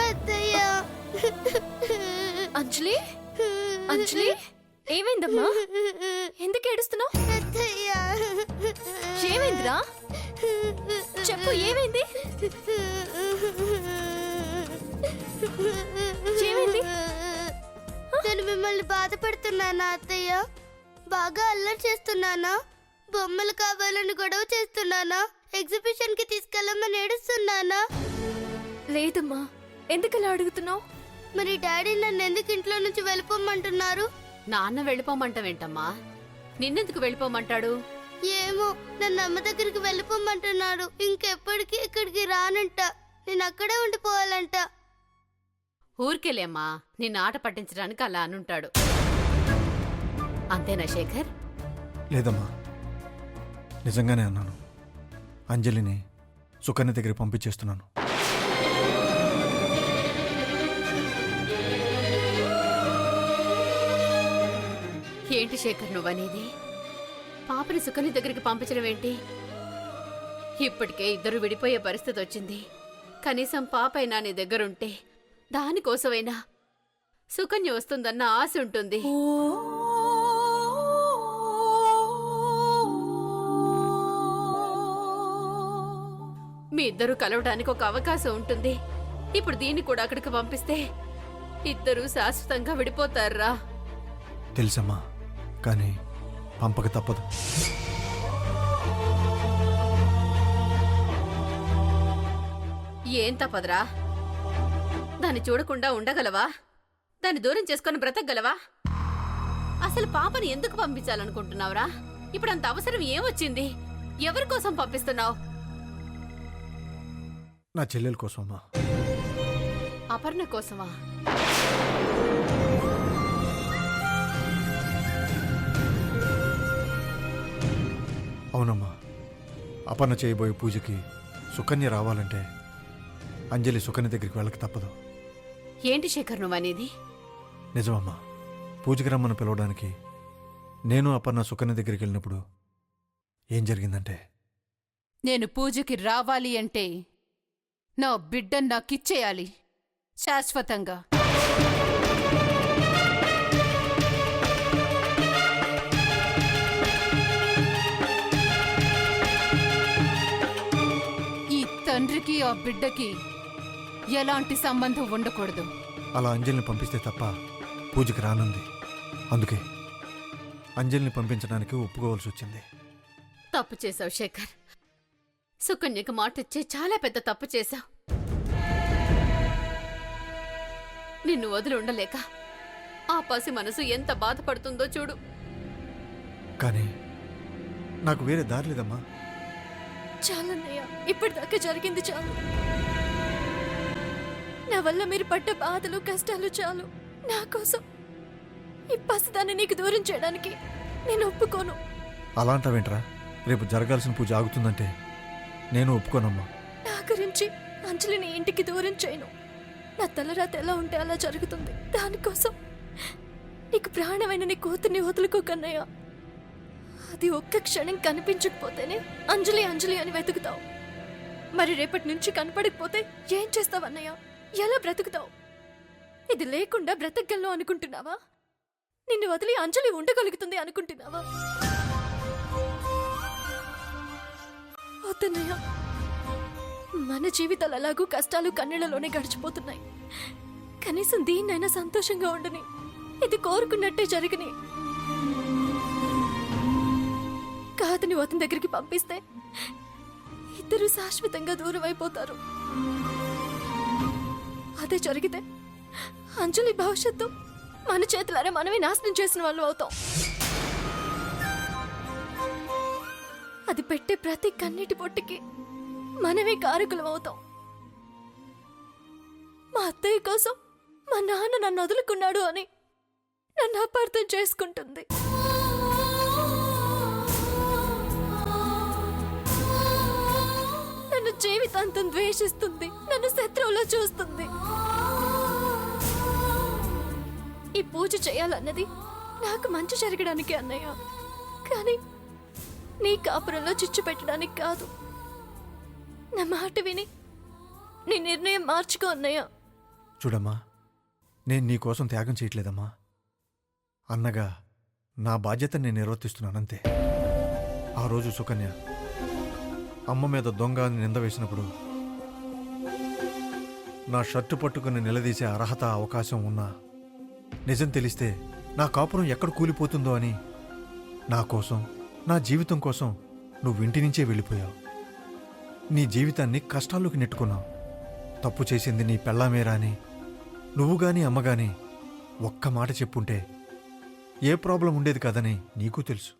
అత్తయ్య. అంజలి, అంజలి, ఏమైందమ్మా? ఎందుకు ఏడుస్తున్నావు? అత్తయ్య, ఏమైందిరా? చెప్పు, ఏమైంది? ఏమైంది? నేను మిమ్మల్ని బాధపడుతున్నానా అత్తయ్య? బాగా అల్లరి చేస్తున్నానా? బొమ్మలు కావాలని గొడవ చేస్తున్నానా? ఎగ్జిబిషన్ కి తీసుకెళ్ళమని ఏడుస్తున్నానా? లేదమ్మా, ఎందుకలా అడుగుతున్నావు? మరి డాడీ నన్ను ఎందుకు ఇంట్లో నుంచి వెళ్ళిపోమంటున్నారు? నాన్న వెళ్ళిపోమంటావేంటమ్మా? నిన్నెందుకు వెళ్ళిపోమంటాడు? ఏమో, నన్ను అమ్మ దగ్గరికి వెళ్ళిపోమంటున్నాడు. ఇంకెప్పటికీ ఇక్కడికి రానంట. నేను అక్కడే ఉండిపోవాలంట. ఊరికెళ్ళమ్మా, నిన్ను ఆట పట్టించడానికి అలా అనుంటాడు. అంతేనా శేఖర్? లేదమ్మా, నిజంగానే అన్నాను. అంజలిని సుకన్య దగ్గరికి పంపించేస్తున్నాను. ఏంటి శేఖర్ నువ్వనేది? పాపని సుకన్య దగ్గరికి పంపించడం ఏంటి? ఇప్పటికే ఇద్దరు విడిపోయే పరిస్థితి వచ్చింది. కనీసం పాపైనా నీ దగ్గరుంటే దానికోసమైనా సుకన్య వస్తుందన్న ఆశ ఉంటుంది. మీ ఇద్దరు కలవడానికి ఒక అవకాశం ఉంటుంది. ఇప్పుడు దీన్ని కూడా అక్కడికి పంపిస్తే ఇద్దరు శాశ్వతంగా విడిపోతారా? తెలుసమ్మా, కానీ పంపక తప్పదు. ఏం తప్పదురా? దాన్ని చూడకుండా ఉండగలవా? దాన్ని దూరం చేసుకొని బ్రతకగలవా? అసలు పాపని ఎందుకు పంపించాలనుకుంటున్నావురా? ఇప్పుడు అంత అవసరం ఏమొచ్చింది? ఎవరి కోసం పంపిస్తున్నావు? నా చెల్లెల కోసమమ్మా. అపర్ణ కోసమా? అవునమ్మా, అపర్ణ చేయబోయే పూజకి సుకన్య రావాలంటే అంజలి సుకన్య దగ్గరికి వెళ్ళక తప్పదు. ఏంటి శేఖర్ నువ్వనేది? నిజమమ్మా, పూజకి రమ్మని పిలవడానికి నేను అపర్ణ సుకన్య దగ్గరికి వెళ్ళినప్పుడు ఏం జరిగిందంటే, నేను పూజకి రావాలి అంటే నా బిడ్డను నాకిచ్చేయాలి శాశ్వతంగా. ఈ తండ్రికి ఆ బిడ్డకి ఎలాంటి సంబంధం ఉండకూడదు. అలా అంజలిని పంపిస్తే తప్ప పూజకి రానుంది. అందుకే అంజలిని పంపించడానికి ఒప్పుకోవాల్సి వచ్చింది. తప్పు చేశావు శేఖర్. సుకన్యకు మాటిచ్చే చాలా పెద్ద తప్పు చేశావు. నిన్ను వదిలి ఉండలేక ఆ పసి మనసు ఎంత బాధపడుతుందో చూడు. కానీ నాకు వేరే దారి లేదమ్మా. చాలన్నయ్య, ఇప్పటిదాకా జరిగింది చాలు. నా వల్ల మీరు పడ్డ బాధలు కష్టాలు చాలు. నా కోసం ఈ పసిదాన్ని నీకు దూరం చేయడానికి నేను ఒప్పుకోను. అలా అంటావేంట్రా? రేపు జరగాల్సిన పూజ ఆగుతుందంటే నేను ఒప్పుకోనమ్మా. నా గురించి అంజలిని ఇంటికి దూరం చేయను. నా తలరాత ఎలా ఉంటే అలా జరుగుతుంది. దానికోసం నీకు ప్రాణమైన నీ కూతుర్ని వదులుకోకన్నయ్య. అది ఒక్క క్షణం కనిపించకపోతేనే అంజలి అంజలి అని వెతుకుతావు. మరి రేపటి నుంచి కనపడకపోతే ఏం చేస్తావన్నయ్య? ఎలా బ్రతుకుతావు? ఇది లేకుండా బ్రతకగలను అనుకుంటున్నావా? నిన్ను వదిలి అంజలి ఉండగలుగుతుంది అనుకుంటున్నావా? వద్దన్నయ్య, మన జీవితాలు అలాగూ కష్టాలు కన్నీళ్లలోనే గడిచిపోతున్నాయి. కనీసం దీన్నైనా సంతోషంగా ఉండని. ఇది కోరుకున్నట్టే జరిగిని. కాదని వతని దగ్గరికి పంపిస్తే ఇద్దరు శాశ్వతంగా దూరం అయిపోతారు. అదే జరిగితే అంజలి భవిష్యత్తు మన చేతులారా మనమే నాశనం చేసిన వాళ్ళు అవుతాం. అది పెట్టే ప్రతి కన్నీటి పొట్టికి మనమే కారకులం అవుతాం. మా అత్తయ్య కోసం మా నాన్న నన్ను వదులుకున్నాడు అని నన్ను అపార్థం చేసుకుంటుంది. నన్ను జీవితాంతం ద్వేషిస్తుంది. నన్ను శత్రువులో చూస్తుంది. ఈ పూజ చేయాలన్నది నాకు మంచి జరగడానికి అన్నయ్య, కానీ నీ కాపురంలో చిచ్చు పెట్టడానికి కాదు. నా మాట విని నీ నిర్ణయం మార్చుకో అన్నయ్య. చూడమ్మా, నేను నీ కోసం త్యాగం చేయట్లేదమ్మా. అన్నగా నా బాధ్యత నేను నిర్వర్తిస్తున్నానంతే. ఆ రోజు సుకన్య అమ్మ మీద దొంగ అని నింద వేసినప్పుడు నా షర్టు పట్టుకుని నిలదీసే అర్హత అవకాశం ఉన్నా నిజం తెలిస్తే నా కాపురం ఎక్కడ కూలిపోతుందో అని నా కోసం, నా జీవితం కోసం నువ్వు ఇంటి నుంచే వెళ్ళిపోయావు. నీ జీవితాన్ని కష్టాల్లోకి నెట్టుకున్నావు. తప్పు చేసింది నీ పెళ్ళామేరా అని నువ్వు గాని అమ్మగాని ఒక్క మాట చెప్పుంటే ఏ ప్రాబ్లం ఉండేది కదని నీకు తెలుసు.